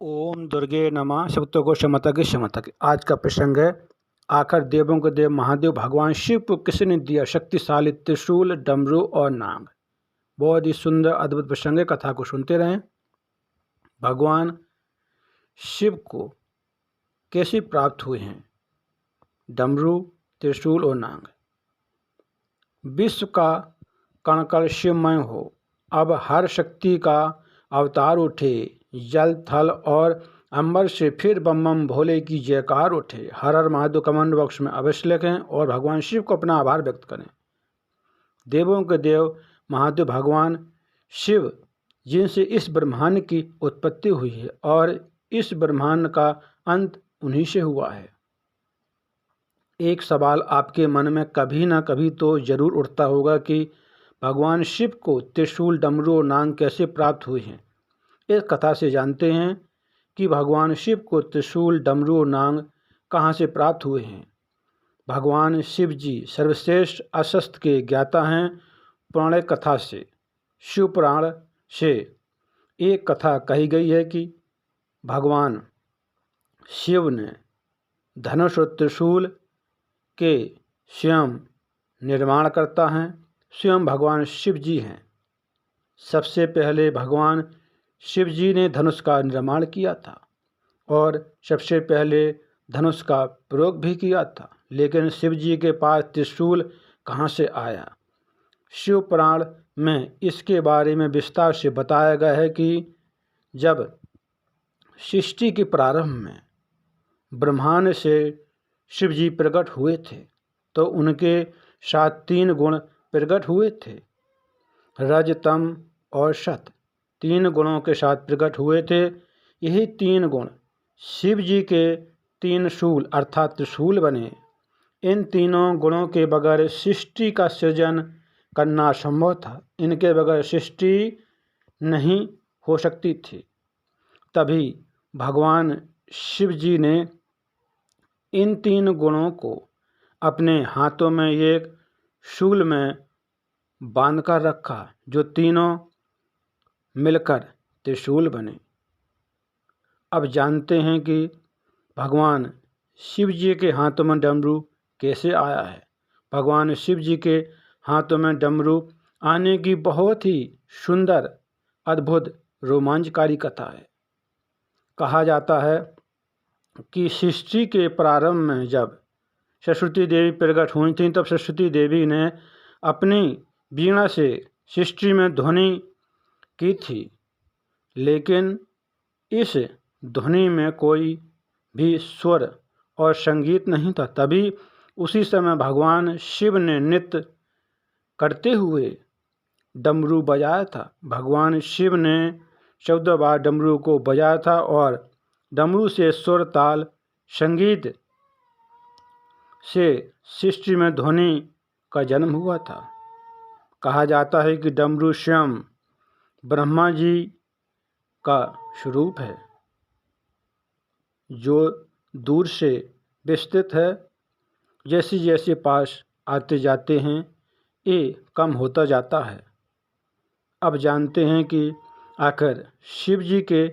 ओम दुर्गे नमः सप्तकोशमतके शमतके। आज का प्रसंग है, आखिर देवों के देव महादेव भगवान शिव को किसने दिया शक्तिशाली त्रिशूल, डमरू और नाग। बहुत ही सुंदर अद्भुत प्रसंग है, कथा को सुनते रहें। भगवान शिव को कैसे प्राप्त हुए हैं डमरू, त्रिशूल और नाग। विश्व का कण कण शिवमय हो, अब हर शक्ति का अवतार उठे। जल थल और अंबर से फिर बम बम भोले की जयकार उठे। हर हर महादेव कमेंट बॉक्स में अवश्य लिखें और भगवान शिव को अपना आभार व्यक्त करें। देवों के देव महादेव भगवान शिव, जिनसे इस ब्रह्मांड की उत्पत्ति हुई है और इस ब्रह्मांड का अंत उन्हीं से हुआ है। एक सवाल आपके मन में कभी ना कभी तो जरूर उठता होगा कि भगवान शिव को त्रिशूल, डमरू और नाग कैसे प्राप्त हुए हैं। इस कथा से जानते हैं कि भगवान शिव को त्रिशूल, डमरू और नाग कहाँ से प्राप्त हुए हैं। भगवान शिव जी सर्वश्रेष्ठ अस्त्र के ज्ञाता हैं। पौराणिक कथा से, शिव पुराण से एक कथा कही गई है कि भगवान शिव ने धनुष और त्रिशूल के स्वयं निर्माण करता है। स्वयं भगवान शिव जी हैं। सबसे पहले भगवान शिव जी ने धनुष का निर्माण किया था और सबसे पहले धनुष का प्रयोग भी किया था। लेकिन शिव जी के पास त्रिशूल कहाँ से आया। शिव पुराण में इसके बारे में विस्तार से बताया गया है कि जब सृष्टि के प्रारंभ में ब्रह्मांड से शिव जी प्रकट हुए थे तो उनके साथ 3 गुण प्रकट हुए थे। रज, तम और सत 3 गुणों के साथ प्रकट हुए थे। यही 3 गुण शिव जी के 3 शूल अर्थात त्रिशूल बने। इन तीनों गुणों के बगैर सृष्टि का सृजन करना असंभव था। इनके बगैर सृष्टि नहीं हो सकती थी। तभी भगवान शिव जी ने इन 3 गुणों को अपने हाथों में एक शूल में बांध कर रखा, जो तीनों मिलकर त्रिशूल बने। अब जानते हैं कि भगवान शिव जी के हाथों में डमरू कैसे आया है। भगवान शिव जी के हाथों में डमरू आने की बहुत ही सुंदर, अद्भुत, रोमांचकारी कथा है। कहा जाता है कि सृष्टि के प्रारंभ में जब सरस्वती देवी प्रकट हुई थीं, तब सरस्वती देवी ने अपनी वीणा से सृष्टि में ध्वनि की थी। लेकिन इस ध्वनि में कोई भी स्वर और संगीत नहीं था। तभी उसी समय भगवान शिव ने नृत्य करते हुए डमरू बजाया था। भगवान शिव ने 14 बार डमरू को बजाया था और डमरू से सुर, ताल, संगीत से सृष्टि में ध्वनि का जन्म हुआ था। कहा जाता है कि डमरू स्वयं ब्रह्मा जी का स्वरूप है, जो दूर से विस्तृत है। जैसे जैसे पास आते जाते हैं, ये कम होता जाता है। अब जानते हैं कि आखिर शिव जी के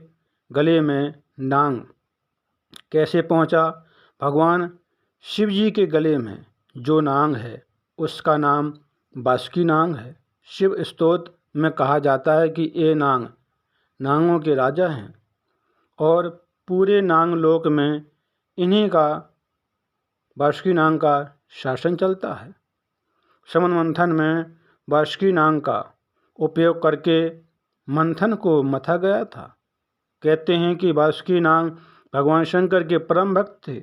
गले में नाग कैसे पहुंचा। भगवान शिव जी के गले में जो नाग है उसका नाम बासुकी नाग है। शिव स्तोत्र में कहा जाता है कि ये नाग नागों के राजा हैं और पूरे नाग लोक में इन्हीं का, बासुकी नाग का शासन चलता है। समन मंथन में बासुकी नाग का उपयोग करके मंथन को मथा गया था। कहते हैं कि बासुकी नाग भगवान शंकर के परम भक्त थे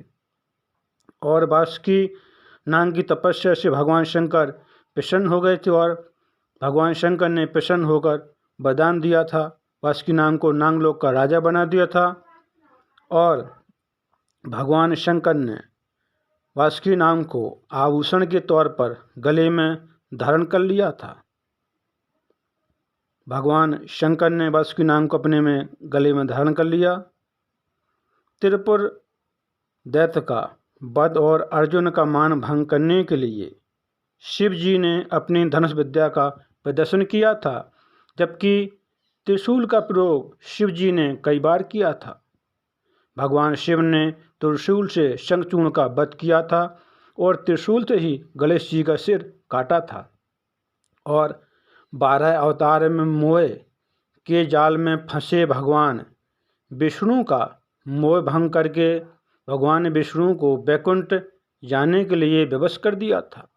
और बासुकी नाग की तपस्या से भगवान शंकर प्रसन्न हो गए थे और भगवान शंकर ने प्रसन्न होकर वरदान दिया था। बासुकी नाग को नागलोक का राजा बना दिया था और भगवान शंकर ने बासुकी नाग को आभूषण के तौर पर गले में धारण कर लिया था। भगवान शंकर ने बासुकी नाग को अपने में गले में धारण कर लिया। त्रिपुर दैत्य का वध और अर्जुन का मान भंग करने के लिए शिव जी ने अपनी धनुष विद्या का प्रदर्शन किया था, जबकि त्रिशूल का प्रयोग शिव जी ने कई बार किया था। भगवान शिव ने त्रिशूल से शंखचूर्ण का वध किया था और त्रिशूल से ही गणेश जी का सिर काटा था। और 12 अवतार में मोह के जाल में फंसे भगवान विष्णु का मोह भंग करके भगवान विष्णु को वैकुंठ जाने के लिए विवश कर दिया था।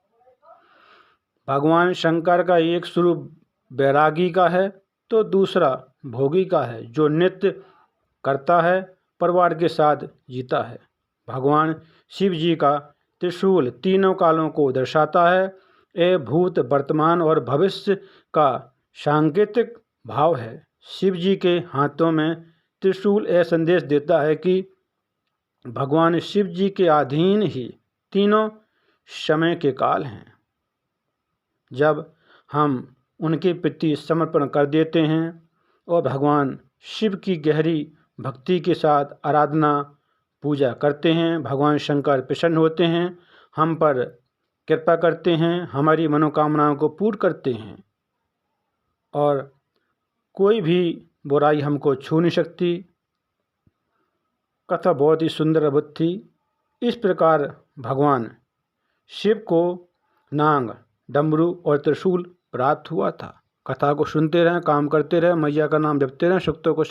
भगवान शंकर का एक स्वरूप वैरागी का है तो दूसरा भोगी का है, जो नित्य करता है, परिवार के साथ जीता है। भगवान शिव जी का त्रिशूल तीनों कालों को दर्शाता है। यह भूत, वर्तमान और भविष्य का सांकेतिक भाव है। शिव जी के हाथों में त्रिशूल यह संदेश देता है कि भगवान शिव जी के अधीन ही तीनों समय के काल हैं। जब हम उनके प्रति समर्पण कर देते हैं और भगवान शिव की गहरी भक्ति के साथ आराधना पूजा करते हैं, भगवान शंकर प्रसन्न होते हैं, हम पर कृपा करते हैं, हमारी मनोकामनाओं को पूर्ण करते हैं और कोई भी बुराई हमको छू नहीं सकती। कथा बहुत ही सुंदर अद्भुत थी। इस प्रकार भगवान शिव को नाग, डमरू और त्रिशूल प्राप्त हुआ था। कथा को सुनते रहें, काम करते रहें, मैया का नाम जपते रहें, सुक्तों को